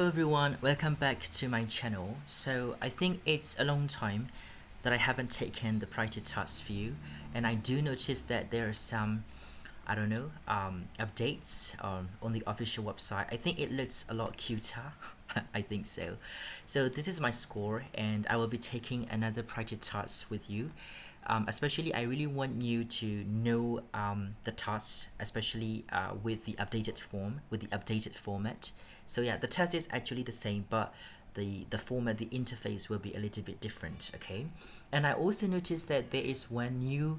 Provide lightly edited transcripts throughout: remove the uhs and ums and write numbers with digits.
Hello everyone, welcome back to my channel. So I think it's a long time that I haven't taken the priority task view, and I do notice that there are some, I don't know, updates on the official website. I think it looks a lot cuter. I think so. So this is my score, and I will be taking another priority task with you. Especially, I really want you to know the tasks, especially with the updated form, with the updated format. So yeah, the test is actually the same, but the format, the interface will be a little bit different, okay? And I also noticed that there is one new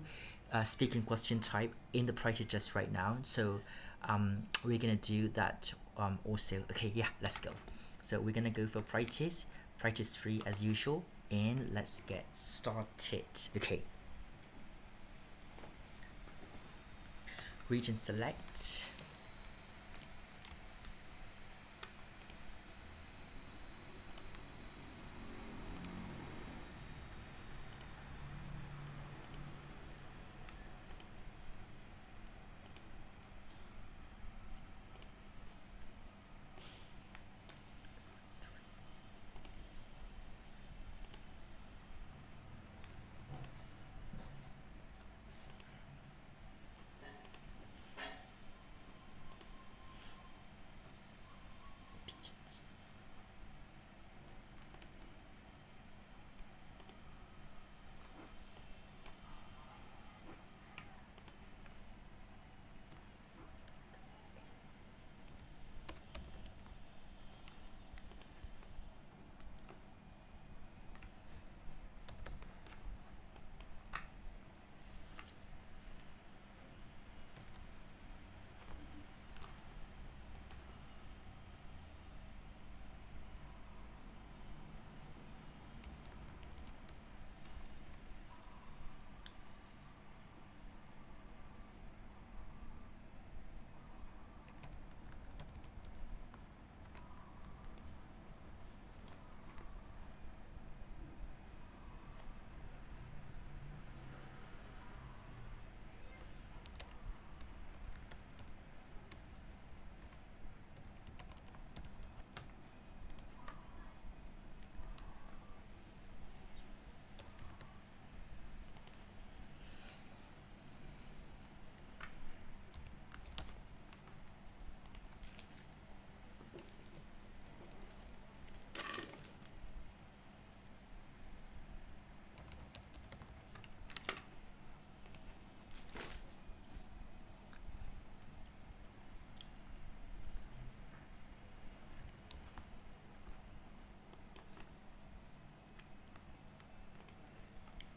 speaking question type in the priority test right now. So we're gonna do that also. Okay, yeah, let's go. So we're gonna go for practice 3 as usual, and let's get started. Okay, region select.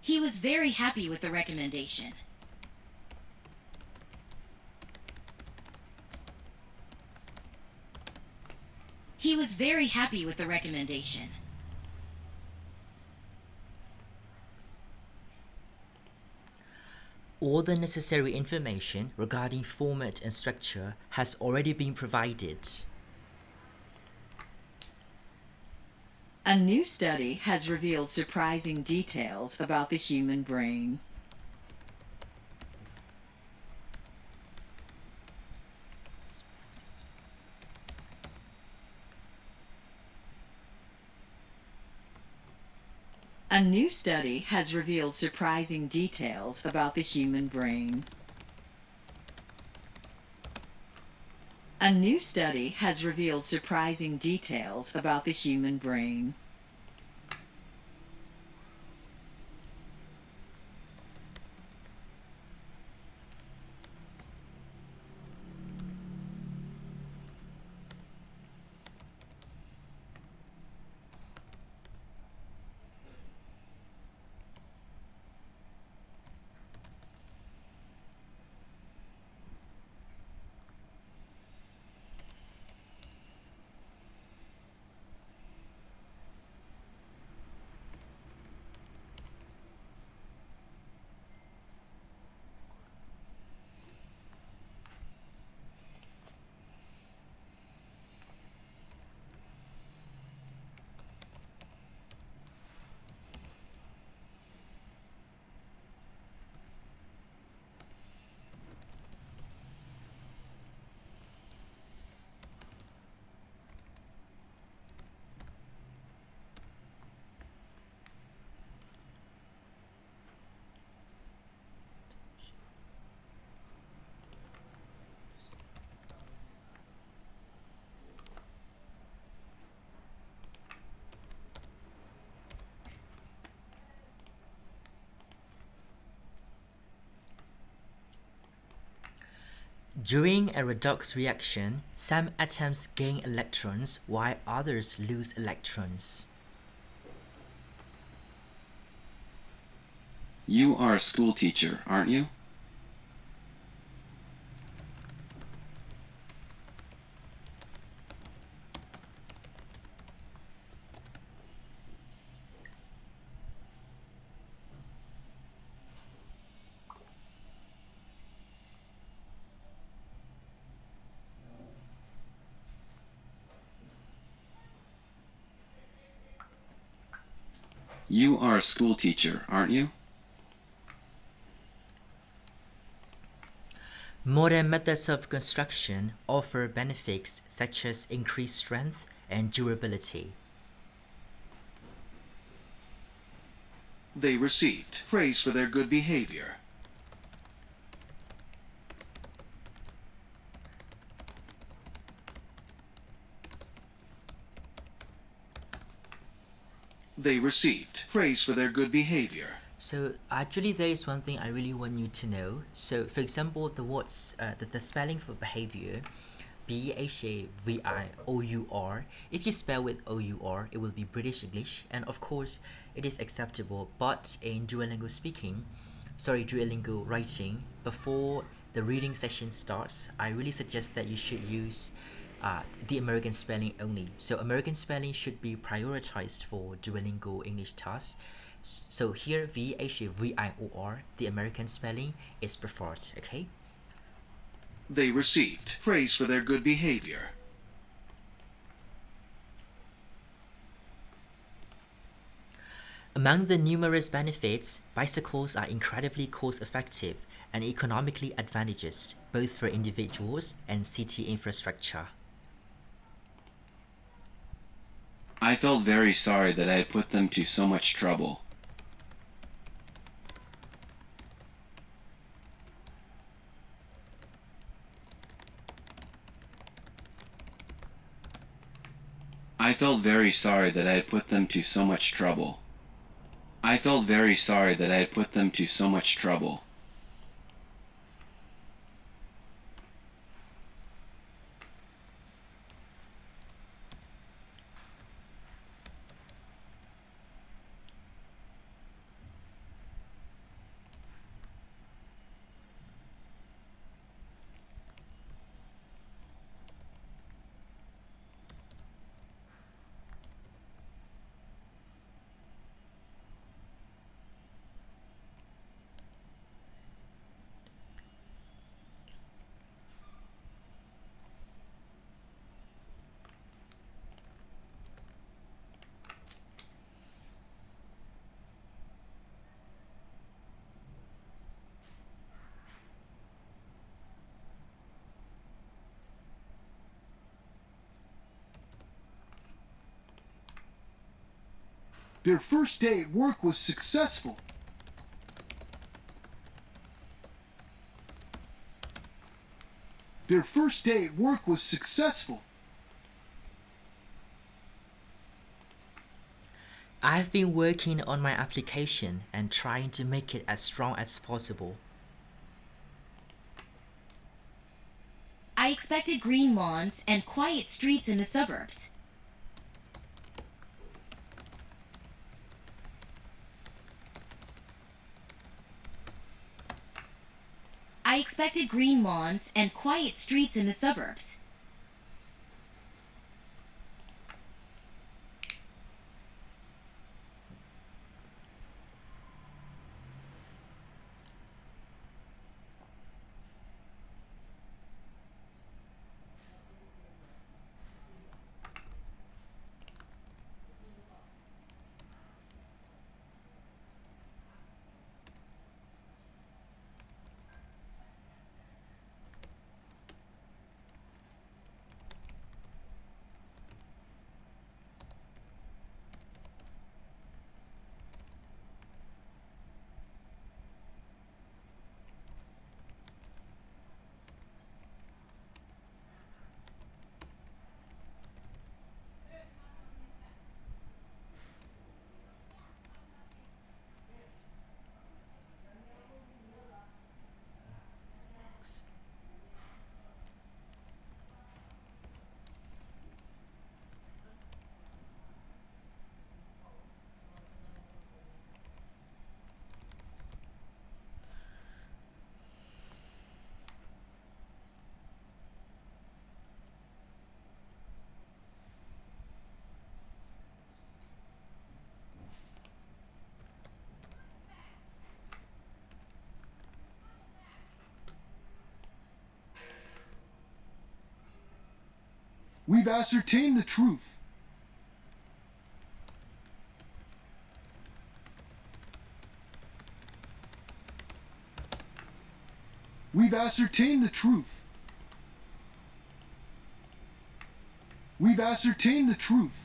He was very happy with the recommendation. He was very happy with the recommendation. All the necessary information regarding format and structure has already been provided. A new study has revealed surprising details about the human brain. A new study has revealed surprising details about the human brain. A new study has revealed surprising details about the human brain. During a redox reaction, some atoms gain electrons while others lose electrons. You are a school teacher, aren't you? You are a school teacher, aren't you? Modern methods of construction offer benefits such as increased strength and durability. They received praise for their good behavior. They received praise for their good behavior. So actually there is one thing I really want you to know. So for example, the words, the spelling for behavior, Behavior, if you spell with OUR, it will be British English, and of course it is acceptable, but in Duolingo writing, before the reading session starts, I really suggest that you should use the American spelling only. So American spelling should be prioritized for Duolingo English tasks. So here, Vior, the American spelling is preferred, okay? They received praise for their good behavior. Among the numerous benefits, bicycles are incredibly cost-effective and economically advantageous, both for individuals and city infrastructure. I felt very sorry that I had put them to so much trouble. I felt very sorry that I had put them to so much trouble. I felt very sorry that I had put them to so much trouble. Their first day at work was successful. Their first day at work was successful. I've been working on my application and trying to make it as strong as possible. I expected green lawns and quiet streets in the suburbs. I expected green lawns and quiet streets in the suburbs. We've ascertained the truth. We've ascertained the truth. We've ascertained the truth.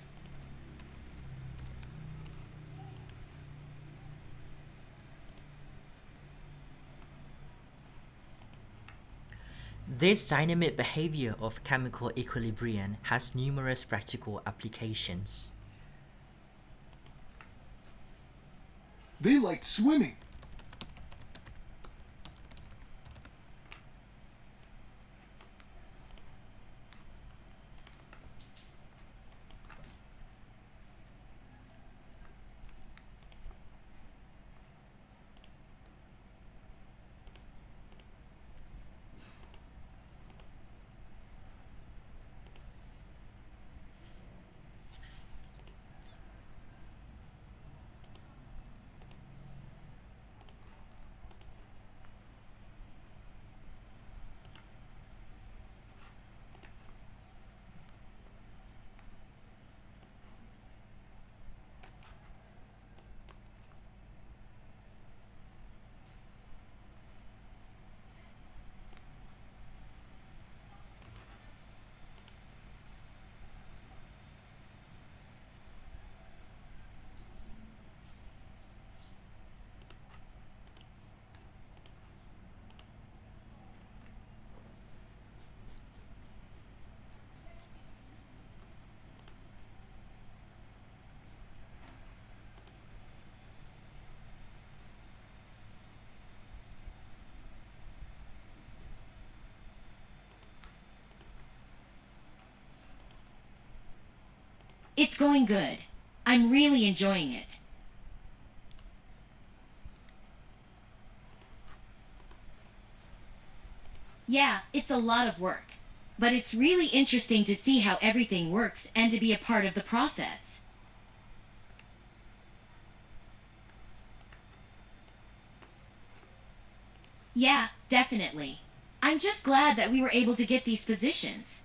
This dynamic behavior of chemical equilibrium has numerous practical applications. They liked swimming. It's going good. I'm really enjoying it. Yeah, it's a lot of work. But it's really interesting to see how everything works and to be a part of the process. Yeah, definitely. I'm just glad that we were able to get these positions.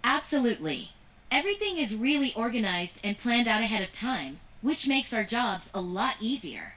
Absolutely. Everything is really organized and planned out ahead of time, which makes our jobs a lot easier.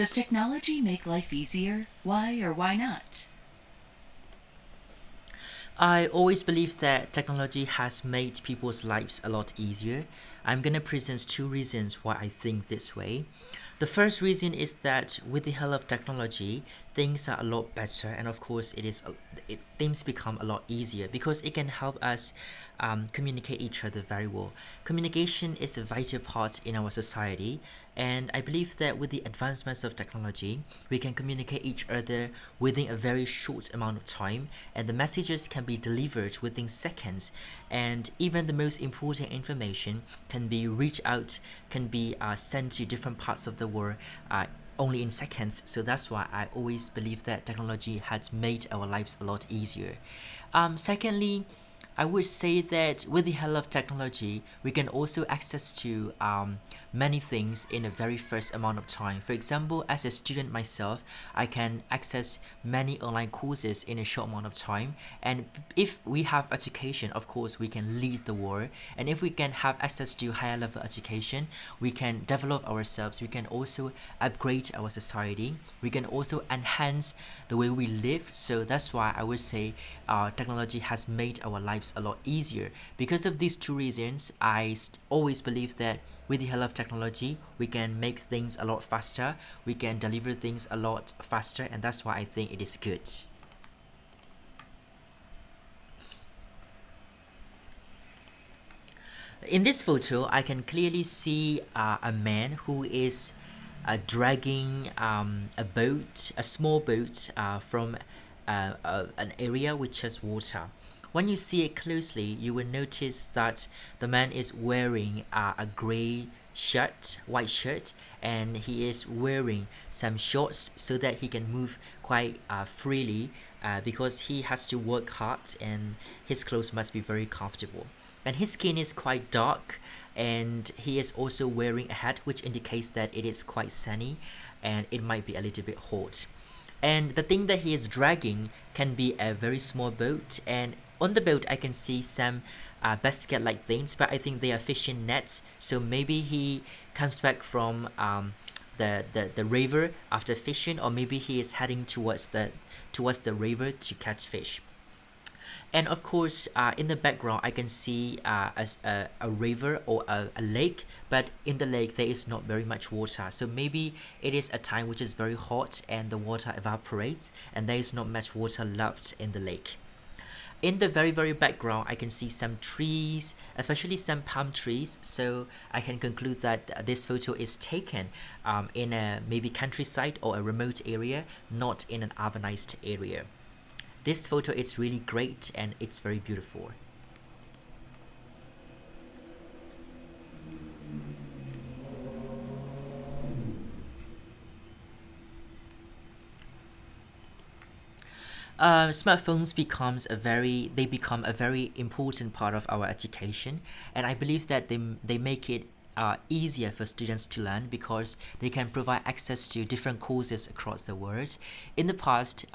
Does technology make life easier? Why or why not? I always believe that technology has made people's lives a lot easier. I'm gonna present two reasons why I think this way. The first reason is that with the help of technology, things are a lot better, and of course, things become a lot easier because it can help us communicate each other very well. Communication is a vital part in our society, and I believe that with the advancements of technology, we can communicate each other within a very short amount of time, and the messages can be delivered within seconds, and even the most important information can be reached out, can be sent to different parts of the world only in seconds. So that's why I always believe that technology has made our lives a lot easier. Secondly, I would say that with the help of technology, we can also access to many things in a very first amount of time. For example, as a student myself, I can access many online courses in a short amount of time. And if we have education, of course, we can lead the world. And if we can have access to higher level education, we can develop ourselves. We can also upgrade our society. We can also enhance the way we live. So that's why I would say technology has made our lives a lot easier. Because of these two reasons, I always believe that with the help of technology, we can make things a lot faster, we can deliver things a lot faster, and that's why I think it is good. In this photo, I can clearly see a man who is dragging a boat, a small boat from an area which has water. When you see it closely, you will notice that the man is wearing a gray shirt, white shirt, and he is wearing some shorts so that he can move quite freely because he has to work hard and his clothes must be very comfortable. And his skin is quite dark, and he is also wearing a hat which indicates that it is quite sunny and it might be a little bit hot. And the thing that he is dragging can be a very small boat, and on the boat I can see some basket-like things, but I think they are fishing nets. So maybe he comes back from the river after fishing, or maybe he is heading towards the river to catch fish. And of course, in the background, I can see a river or a lake, but in the lake there is not very much water. So maybe it is a time which is very hot and the water evaporates and there is not much water left in the lake. In the very background, I can see some trees, especially some palm trees. So I can conclude that this photo is taken in a maybe countryside or a remote area, not in an urbanized area. This photo is really great and it's very beautiful. Smartphones become a very important part of our education, and I believe that they make it easier for students to learn because they can provide access to different courses across the world. In the past,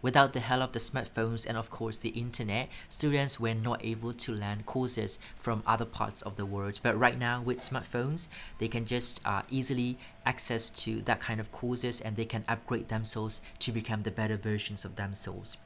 without the help of the smartphones and of course the internet, students were not able to learn courses from other parts of the world. But right now with smartphones, they can just easily access to that kind of courses and they can upgrade themselves to become the better versions of themselves.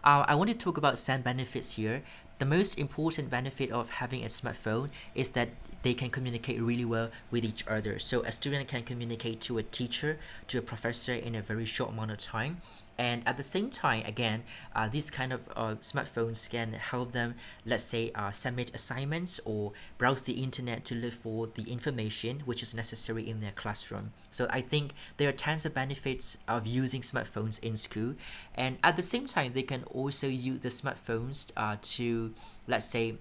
I want to talk about some benefits here. The most important benefit of having a smartphone is that they can communicate really well with each other. So a student can communicate to a teacher, to a professor in a very short amount of time. And at the same time, again, these kind of smartphones can help them, let's say, submit assignments or browse the internet to look for the information which is necessary in their classroom. So I think there are tons of benefits of using smartphones in school. And at the same time, they can also use the smartphones to, let's say,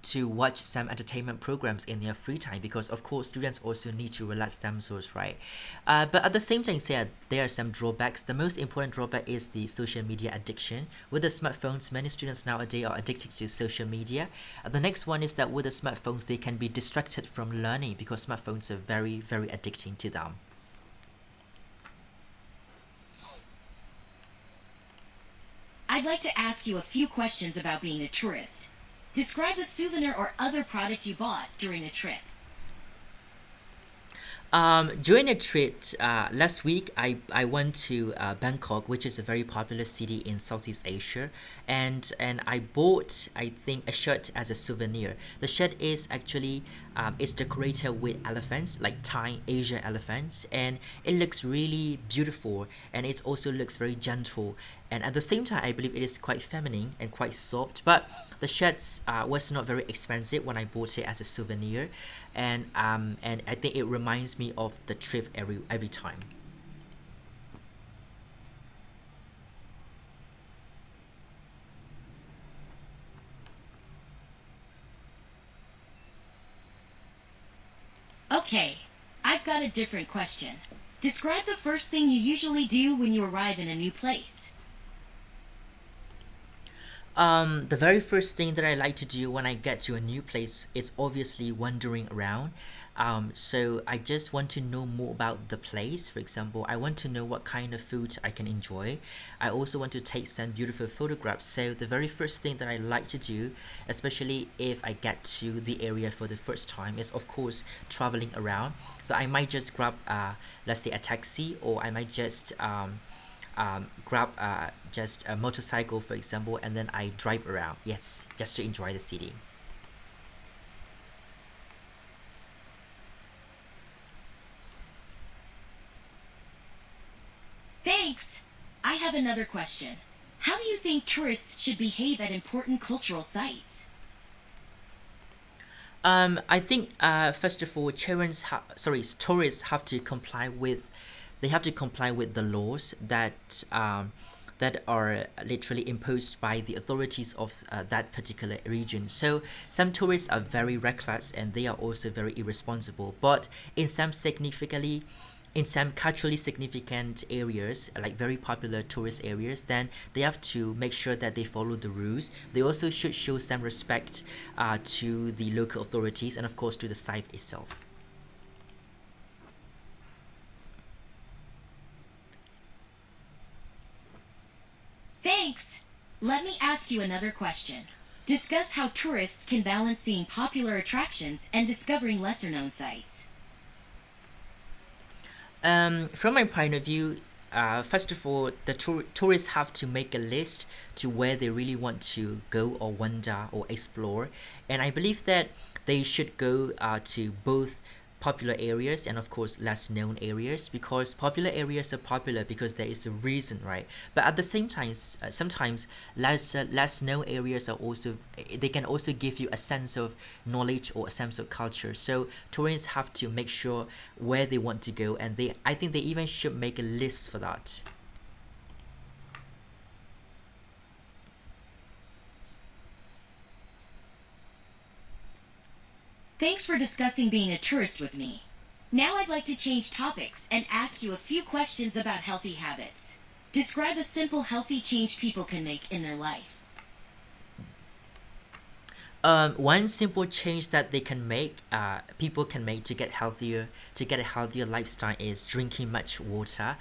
to watch some entertainment programs in their free time, because of course students also need to relax themselves, right? But at the same time, there are some drawbacks. The most important drawback is the social media addiction. With the smartphones, many students nowadays are addicted to social media. The next one is that with the smartphones, they can be distracted from learning because smartphones are very addicting to them. I'd like to ask you a few questions about being a tourist. Describe a souvenir or other product you bought during a trip. During a trip last week, I went to Bangkok, which is a very popular city in Southeast Asia, and I bought, I think, a shirt as a souvenir. The shirt is actually it's decorated with elephants, like Thai Asia elephants, and it looks really beautiful, and it also looks very gentle. And at the same time, I believe it is quite feminine and quite soft. But the shirts was not very expensive when I bought it as a souvenir, and I think it reminds me of the trip every time. Okay, I've got a different question. Describe the first thing you usually do when you arrive in a new place. The very first thing that I like to do when I get to a new place is obviously wandering around. So I just want to know more about the place. For example, I want to know what kind of food I can enjoy. I also want to take some beautiful photographs. So the very first thing that I like to do, especially if I get to the area for the first time, is of course traveling around. So I might just grab, let's say, a taxi, or I might just grab just a motorcycle, for example, and then I drive around. Yes, just to enjoy the city. Thanks! I have another question. How do you think tourists should behave at important cultural sites? I think first of all, tourists have to comply with, they have to comply with the laws that are literally imposed by the authorities of that particular region. So some tourists are very reckless and they are also very irresponsible. But in some culturally significant areas, like very popular tourist areas, then they have to make sure that they follow the rules. They also should show some respect to the local authorities and, of course, to the site itself. Thanks! Let me ask you another question. Discuss how tourists can balance seeing popular attractions and discovering lesser known sites. From my point of view, first of all, the tourists have to make a list to where they really want to go or wander or explore, and I believe that they should go to both popular areas and of course less known areas, because popular areas are popular because there is a reason, right? But at the same time, sometimes less known areas are also, they can also give you a sense of knowledge or a sense of culture. So tourists have to make sure where they want to go, and they, I think they even should make a list for that. Thanks for discussing being a tourist with me. Now I'd like to change topics and ask you a few questions about healthy habits. Describe a simple healthy change people can make in their life. One simple change that people can make to get healthier, to get a healthier lifestyle, is drinking much water.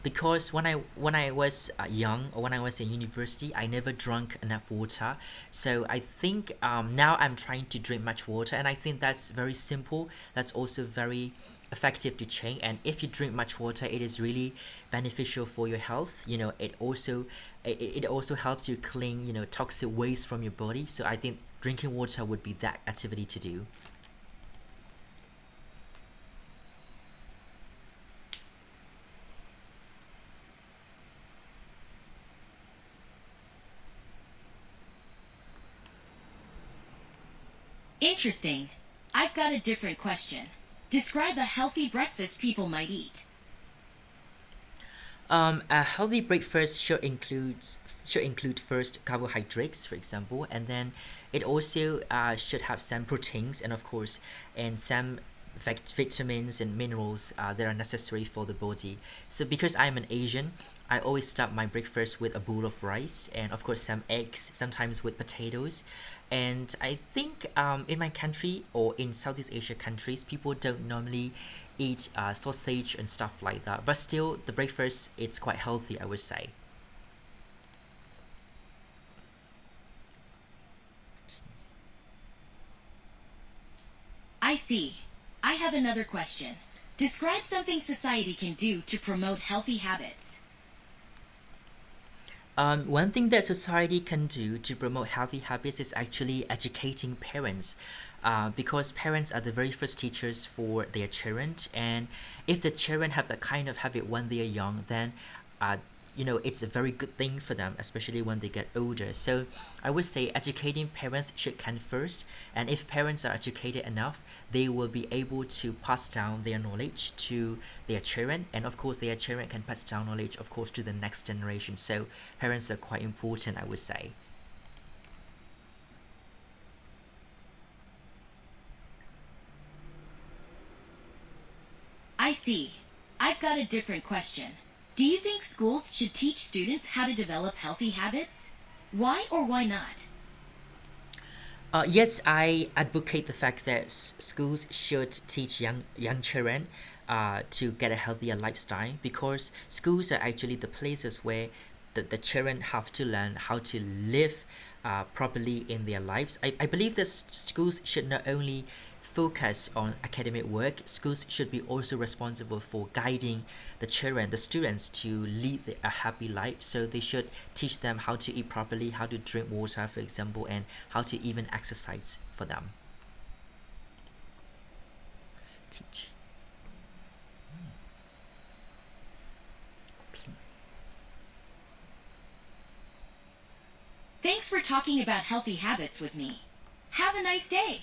Because when I was young, or when I was in university, I never drank enough water. So I think now I'm trying to drink much water, and I think that's very simple. That's also very effective to change. And if you drink much water, it is really beneficial for your health. It also helps you clean toxic waste from your body. So I think drinking water would be that activity to do. Interesting. I've got a different question. Describe a healthy breakfast people might eat. A healthy breakfast should include first carbohydrates, for example, and then it also should have some proteins, and of course, and some vitamins and minerals that are necessary for the body. So because I'm an Asian, I always start my breakfast with a bowl of rice and of course some eggs, sometimes with potatoes. And I think in my country or in Southeast Asia countries, people don't normally eat sausage and stuff like that. But still, the breakfast, it's quite healthy, I would say. I see. I have another question. Describe something society can do to promote healthy habits. One thing that society can do to promote healthy habits is actually educating parents, because parents are the very first teachers for their children. And if the children have that kind of habit when they are young, then uh, it's a very good thing for them, especially when they get older. So I would say educating parents should come first, and if parents are educated enough, they will be able to pass down their knowledge to their children, and of course their children can pass down knowledge, of course, to the next generation. So parents are quite important, I would say. I see. I've got a different question. Do you think schools should teach students how to develop healthy habits? Why or why not? Yes, I advocate the fact that schools should teach young children to get a healthier lifestyle, because schools are actually the places where the children have to learn how to live properly in their lives. I believe that schools should not only focus on academic work, schools should be also responsible for guiding the children, the students, to lead a happy life. So they should teach them how to eat properly, how to drink water, for example, and how to even exercise for them. Teach. Thanks for talking about healthy habits with me. Have a nice day.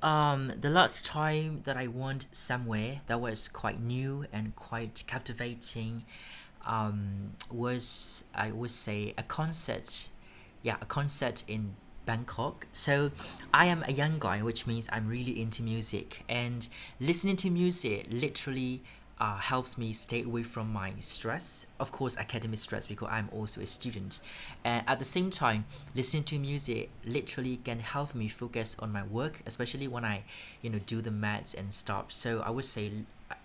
The last time that I went somewhere that was quite new and quite captivating was, I would say, a concert. Yeah, a concert in Bangkok. So I am a young guy, which means I'm really into music, and listening to music literally helps me stay away from my stress. Of course, academic stress, because I'm also a student. And at the same time, listening to music literally can help me focus on my work, especially when I, do the maths and stuff. So I would say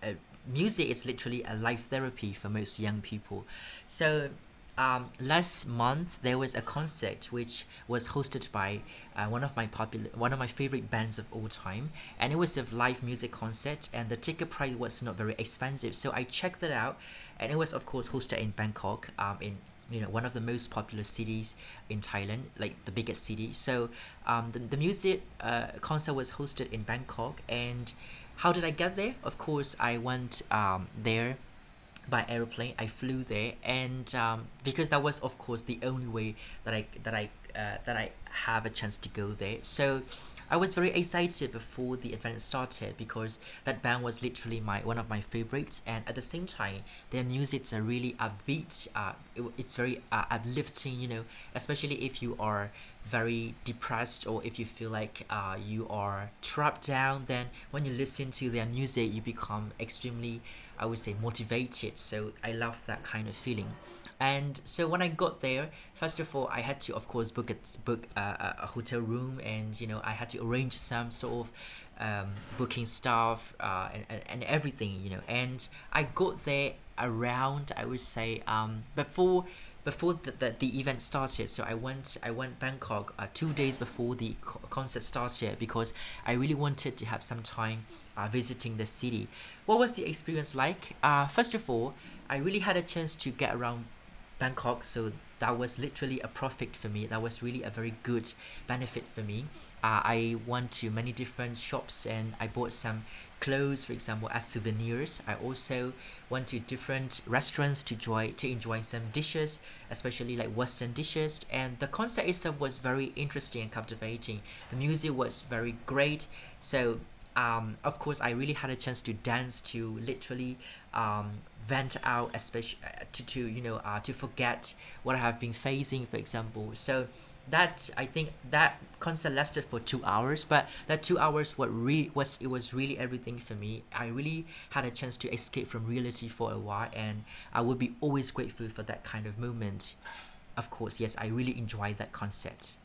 uh, music is literally a life therapy for most young people. So last month there was a concert which was hosted by one of my favorite bands of all time, and it was a live music concert, and the ticket price was not very expensive. So I checked it out, and it was of course hosted in Bangkok, in one of the most popular cities in Thailand, like the biggest city. So the music concert was hosted in Bangkok, and how did I get there? Of course, I went there by airplane. I flew there, and because that was of course the only way that I have a chance to go there. So I was very excited before the event started, because that band was literally my one of my favorites, and at the same time their musics are really upbeat. It's very uplifting, especially if you are very depressed, or if you feel like you are trapped down. Then when you listen to their music, you become extremely, I would say, motivated. So I love that kind of feeling. And so when I got there, first of all, I had to, of course, book a hotel room, and I had to arrange some sort of booking stuff, and everything, And I got there around, I would say, before the event started. So I went Bangkok 2 days before the concert started, because I really wanted to have some time visiting the city. What was the experience like? First of all, I really had a chance to get around Bangkok, so that was literally a profit for me. That was really a very good benefit for me. I went to many different shops, and I bought some clothes, for example, as souvenirs. I also went to different restaurants to enjoy some dishes, especially like Western dishes. And the concert itself was very interesting and captivating. The music was very great. So of course, I really had a chance to dance, to literally vent out, especially to forget what I have been facing, for example. So that, I think that concert lasted for 2 hours, but that 2 hours was really everything for me. I really had a chance to escape from reality for a while, and I would be always grateful for that kind of moment. Of course, yes, I really enjoyed that concert.